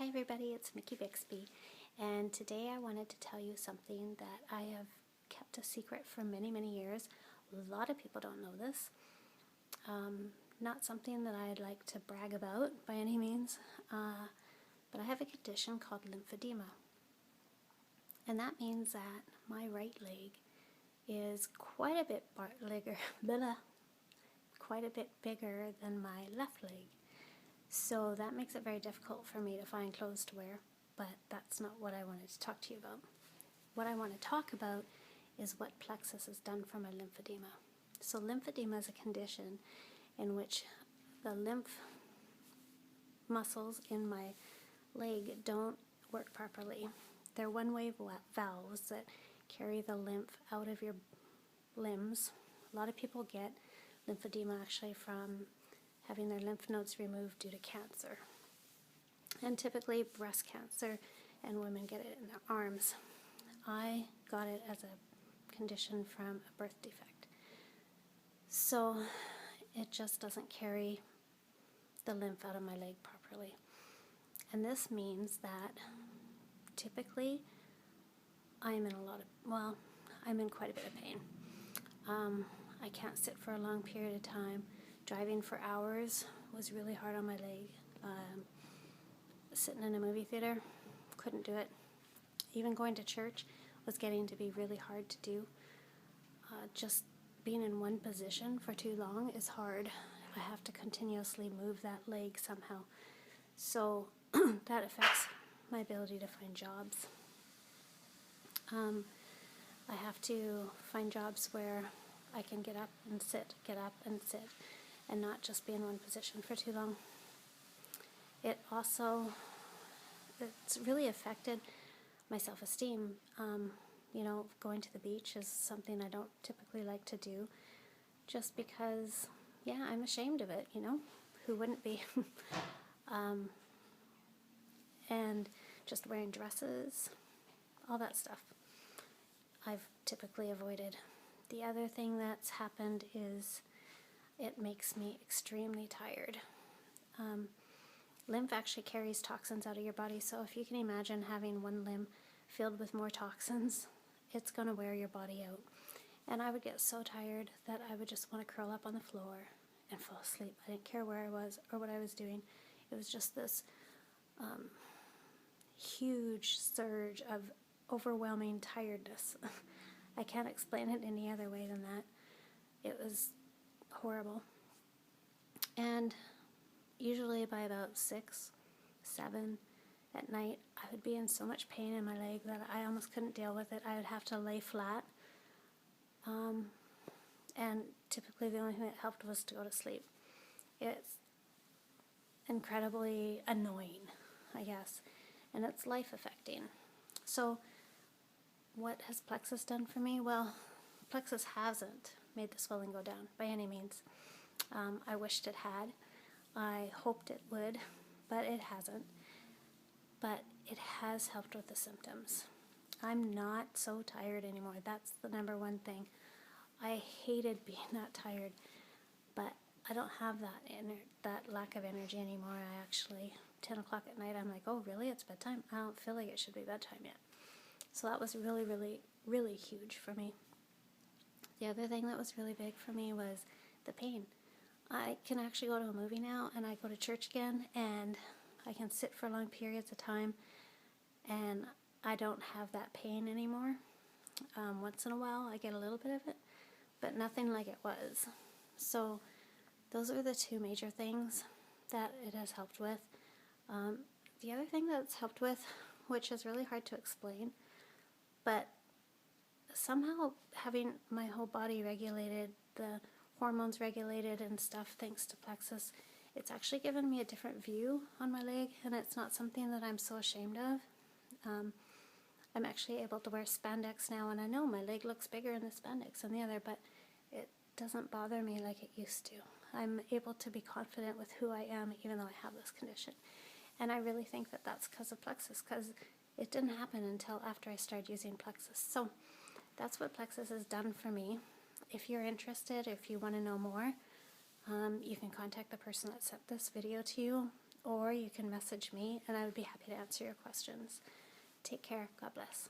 Hi everybody, it's Mickey Bixby, and today I wanted to tell you something that I have kept a secret for many years. A lot of people don't know this. Not something that I'd like to brag about by any means, but I have a condition called lymphedema. And that means that my right leg is quite a bit bigger than my left leg. So that makes it very difficult for me to find clothes to wear, but that's not what I wanted to talk to you about. What I want to talk about is what Plexus has done for my lymphedema. So lymphedema is a condition in which the lymph muscles in my leg don't work properly. They're one-way valves that carry the lymph out of your limbs. A lot of people get lymphedema actually from having their lymph nodes removed due to cancer. And typically breast cancer, and women get it in their arms. I got it as a condition from a birth defect. So it just doesn't carry the lymph out of my leg properly. And this means that typically I'm in quite a bit of pain. I can't sit for a long period of time. Driving for hours was really hard on my leg. Sitting in a movie theater, couldn't do it. Even going to church was getting to be really hard to do. Just being in one position for too long is hard. I have to continuously move that leg somehow. So that affects my ability to find jobs. I have to find jobs where I can get up and sit, and not just be in one position for too long. It's really affected my self-esteem. Going to the beach is something I don't typically like to do, just because, I'm ashamed of it, who wouldn't be? And just wearing dresses, all that stuff, I've typically avoided. The other thing that's happened is it makes me extremely tired. Lymph actually carries toxins out of your body, so if you can imagine having one limb filled with more toxins, it's going to wear your body out. And I would get so tired that I would just want to curl up on the floor and fall asleep. I didn't care where I was or what I was doing. It was just this huge surge of overwhelming tiredness. I can't explain it any other way than that. It was horrible. And usually by about 6, 7 at night, I would be in so much pain in my leg that I almost couldn't deal with it. I would have to lay flat. And typically the only thing that helped was to go to sleep. It's incredibly annoying, I guess, and it's life-affecting. So what has Plexus done for me? Well, Plexus hasn't made the swelling go down by any means. I wished it had. I hoped it would, but it hasn't. But it has helped with the symptoms. I'm not so tired anymore. That's the number one thing. I hated being that tired, but I don't have that lack of energy anymore. I actually, 10 o'clock at night, I'm like, oh really, it's bedtime? I don't feel like it should be bedtime yet. So that was really huge for me. The other thing that was really big for me was the pain. I can actually go to a movie now, and I go to church again, and I can sit for long periods of time, and I don't have that pain anymore. Once in a while I get a little bit of it, but nothing like it was. So those are the two major things that it has helped with. The other thing that it's helped with, which is really hard to explain, but somehow having my whole body regulated, the hormones regulated and stuff, thanks to Plexus, it's actually given me a different view on my leg, and it's not something that I'm so ashamed of. I'm actually able to wear spandex now, and I know my leg looks bigger in the spandex than the other, but it doesn't bother me like it used to. I'm able to be confident with who I am, even though I have this condition. And I really think that that's because of Plexus, because it didn't happen until after I started using Plexus. So that's what Plexus has done for me. If you're interested, if you want to know more, you can contact the person that sent this video to you. or you can message me and I would be happy to answer your questions. Take care. God bless.